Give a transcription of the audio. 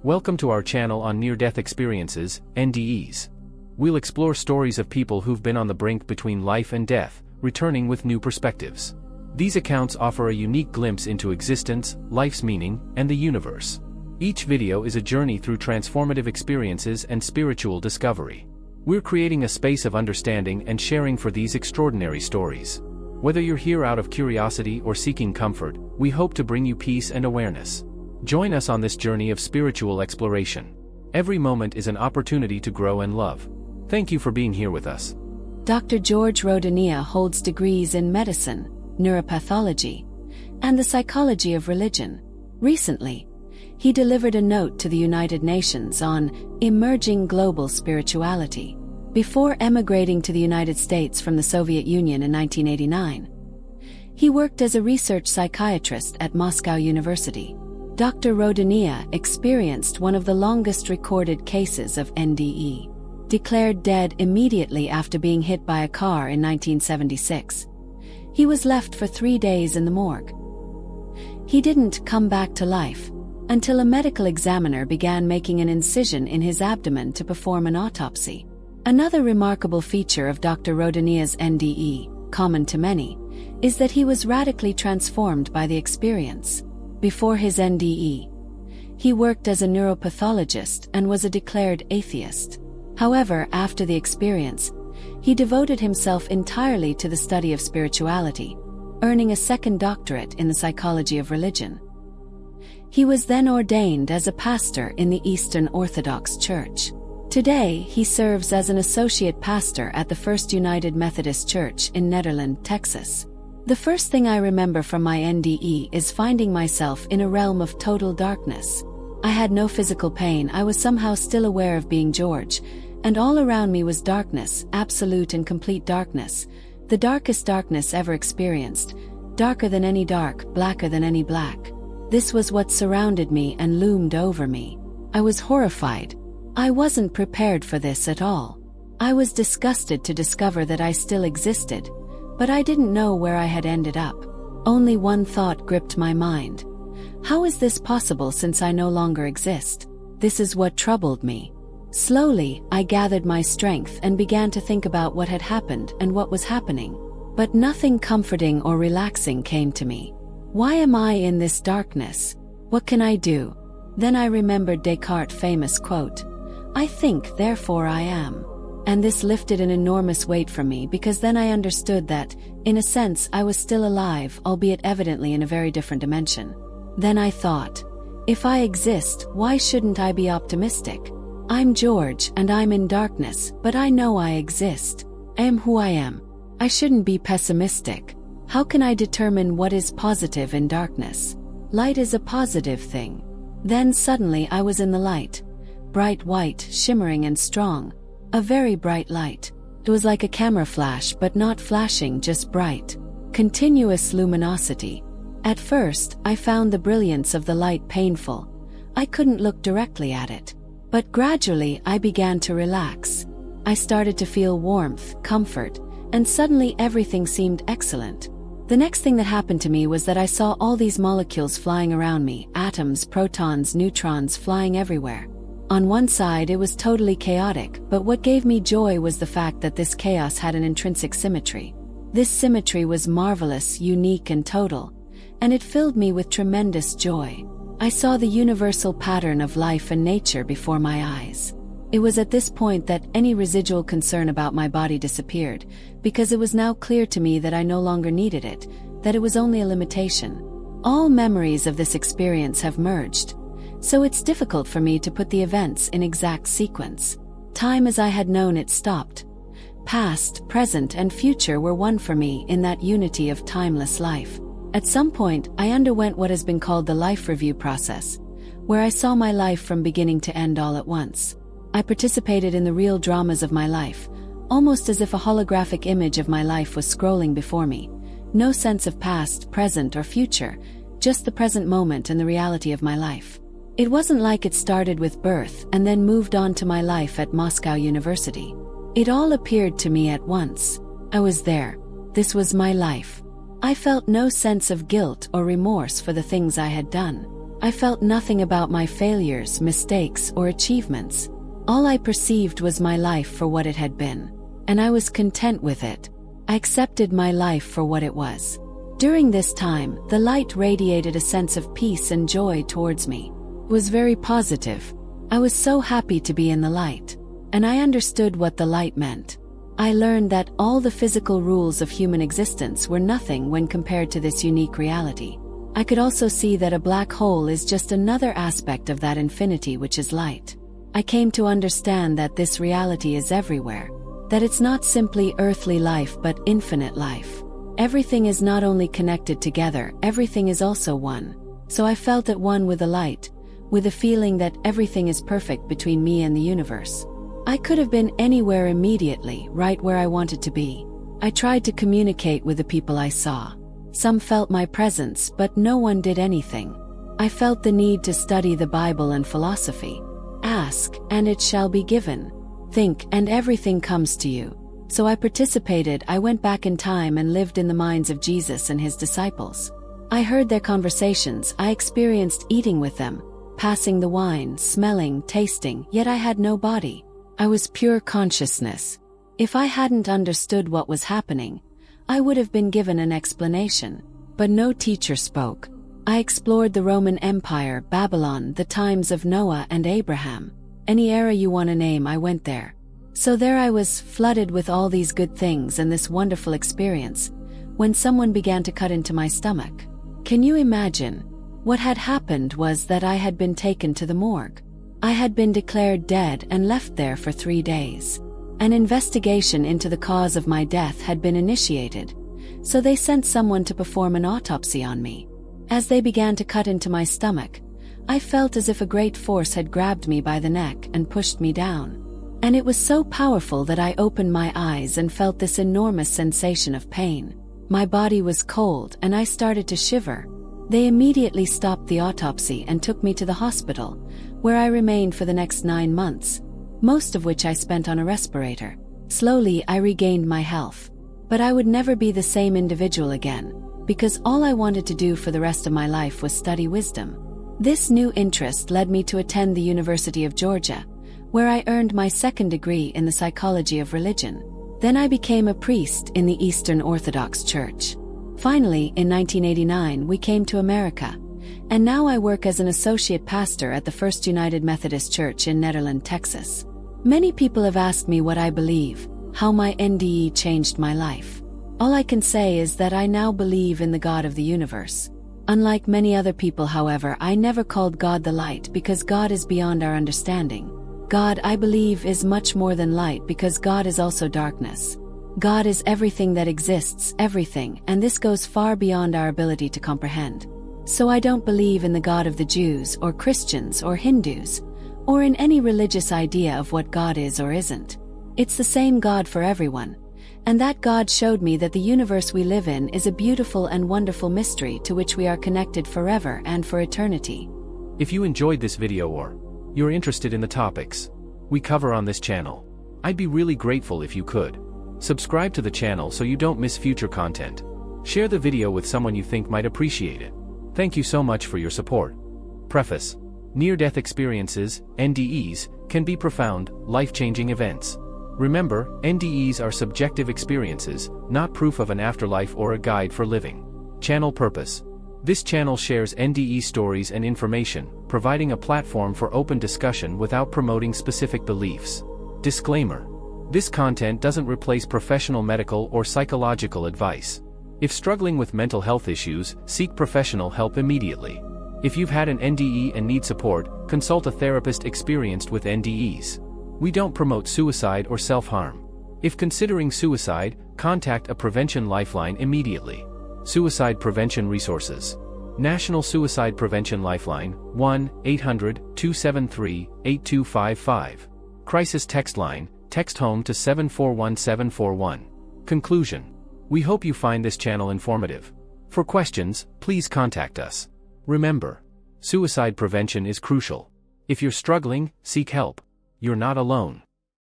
Welcome to our channel on near-death experiences, NDEs. We'll explore stories of people who've been on the brink between life and death, returning with new perspectives. These accounts offer a unique glimpse into existence, life's meaning, and the universe. Each video is a journey through transformative experiences and spiritual discovery. We're creating a space of understanding and sharing for these extraordinary stories. Whether you're here out of curiosity or seeking comfort, we hope to bring you peace and awareness. Join us on this journey of spiritual exploration. Every moment is an opportunity to grow and love. Thank you for being here with us. Dr. George Rodonaia holds degrees in medicine, neuropathology, and the psychology of religion. Recently, he delivered a note to the United Nations on emerging global spirituality. Before emigrating to the United States from the Soviet Union in 1989, he worked as a research psychiatrist at Moscow University. Dr. Rodonaia experienced one of the longest recorded cases of NDE. Declared dead immediately after being hit by a car in 1976. He was left for 3 days in the morgue. He didn't come back to life until a medical examiner began making an incision in his abdomen to perform an autopsy. Another remarkable feature of Dr. Rodonaia's NDE, common to many, is that he was radically transformed by the experience. Before his NDE, he worked as a neuropathologist and was a declared atheist. However, after the experience, he devoted himself entirely to the study of spirituality, earning a second doctorate in the psychology of religion. He was then ordained as a pastor in the Eastern Orthodox Church. Today, he serves as an associate pastor at the First United Methodist Church in Nederland, Texas. The first thing I remember from my NDE is finding myself in a realm of total darkness. I had no physical pain. I was somehow still aware of being George, and all around me was darkness, absolute and complete darkness, the darkest darkness ever experienced, darker than any dark, blacker than any black. This was what surrounded me and loomed over me. I was horrified. I wasn't prepared for this at all. I was disgusted to discover that I still existed, but I didn't know where I had ended up. Only one thought gripped my mind. How is this possible since I no longer exist? This is what troubled me. Slowly, I gathered my strength and began to think about what had happened and what was happening. But nothing comforting or relaxing came to me. Why am I in this darkness? What can I do? Then I remembered Descartes' famous quote, "I think, therefore I am." And this lifted an enormous weight from me because then I understood that, in a sense, I was still alive, albeit evidently in a very different dimension. Then I thought, if I exist, why shouldn't I be optimistic? I'm George and I'm in darkness, but I know I exist. I am who I am. I shouldn't be pessimistic. How can I determine what is positive in darkness? Light is a positive thing. Then suddenly I was in the light. Bright white, shimmering and strong. A very bright light. It was like a camera flash, but not flashing, just bright. Continuous luminosity. At first, I found the brilliance of the light painful. I couldn't look directly at it. But gradually, I began to relax. I started to feel warmth, comfort, and suddenly everything seemed excellent. The next thing that happened to me was that I saw all these molecules flying around me, atoms, protons, neutrons flying everywhere. On one side, it was totally chaotic, but what gave me joy was the fact that this chaos had an intrinsic symmetry. This symmetry was marvelous, unique and total, and it filled me with tremendous joy. I saw the universal pattern of life and nature before my eyes. It was at this point that any residual concern about my body disappeared, because it was now clear to me that I no longer needed it, that it was only a limitation. All memories of this experience have merged, so it's difficult for me to put the events in exact sequence. Time as I had known it stopped. Past, present, and future were one for me in that unity of timeless life. At some point, I underwent what has been called the life review process, where I saw my life from beginning to end all at once. I participated in the real dramas of my life, almost as if a holographic image of my life was scrolling before me. No sense of past, present, or future, just the present moment and the reality of my life. It wasn't like it started with birth and then moved on to my life at Moscow University. It all appeared to me at once. I was there. This was my life. I felt no sense of guilt or remorse for the things I had done. I felt nothing about my failures, mistakes, or achievements. All I perceived was my life for what it had been. And I was content with it. I accepted my life for what it was. During this time, the light radiated a sense of peace and joy towards me. It was very positive. I was so happy to be in the light. And I understood what the light meant. I learned that all the physical rules of human existence were nothing when compared to this unique reality. I could also see that a black hole is just another aspect of that infinity which is light. I came to understand that this reality is everywhere, that it's not simply earthly life but infinite life. Everything is not only connected together, everything is also one. So I felt at one with the light, with a feeling that everything is perfect between me and the universe. I could have been anywhere immediately, right where I wanted to be. I tried to communicate with the people I saw. Some felt my presence, but no one did anything. I felt the need to study the Bible and philosophy. Ask, and it shall be given. Think, and everything comes to you. So I participated. I went back in time and lived in the minds of Jesus and his disciples. I heard their conversations. I experienced eating with them, passing the wine, smelling, tasting, yet I had no body. I was pure consciousness. If I hadn't understood what was happening, I would have been given an explanation. But no teacher spoke. I explored the Roman Empire, Babylon, the times of Noah and Abraham. Any era you want to name, I went there. So there I was, flooded with all these good things and this wonderful experience, when someone began to cut into my stomach. Can you imagine? What had happened was that I had been taken to the morgue. I had been declared dead and left there for 3 days. An investigation into the cause of my death had been initiated, so they sent someone to perform an autopsy on me. As they began to cut into my stomach, I felt as if a great force had grabbed me by the neck and pushed me down. And it was so powerful that I opened my eyes and felt this enormous sensation of pain. My body was cold and I started to shiver. They immediately stopped the autopsy and took me to the hospital, where I remained for the next 9 months, most of which I spent on a respirator. Slowly I regained my health. But I would never be the same individual again, because all I wanted to do for the rest of my life was study wisdom. This new interest led me to attend the University of Georgia, where I earned my 2nd degree in the psychology of religion. Then I became a priest in the Eastern Orthodox Church. Finally, in 1989, we came to America, and now I work as an associate pastor at the First United Methodist Church in Nederland, Texas. Many people have asked me what I believe, how my NDE changed my life. All I can say is that I now believe in the God of the universe. Unlike many other people, however, I never called God the light because God is beyond our understanding. God, I believe, is much more than light because God is also darkness. God is everything that exists, everything, and this goes far beyond our ability to comprehend. So I don't believe in the God of the Jews or Christians or Hindus, or in any religious idea of what God is or isn't. It's the same God for everyone, and that God showed me that the universe we live in is a beautiful and wonderful mystery to which we are connected forever and for eternity. If you enjoyed this video or you're interested in the topics we cover on this channel, I'd be really grateful if you could subscribe to the channel so you don't miss future content. Share the video with someone you think might appreciate it. Thank you so much for your support. Preface: near-death experiences, NDEs, can be profound, life-changing events. Remember, NDEs are subjective experiences, not proof of an afterlife or a guide for living. Channel purpose: this channel shares NDE stories and information, providing a platform for open discussion without promoting specific beliefs. Disclaimer: this content doesn't replace professional medical or psychological advice. If struggling with mental health issues, seek professional help immediately. If you've had an NDE and need support, consult a therapist experienced with NDEs. We don't promote suicide or self-harm. If considering suicide, contact a prevention lifeline immediately. Suicide prevention resources: National Suicide Prevention Lifeline, 1-800-273-8255. Crisis text line, text HOME to 741741. Conclusion: we hope you find this channel informative. For questions, please contact us. Remember, suicide prevention is crucial. If you're struggling, seek help. You're not alone.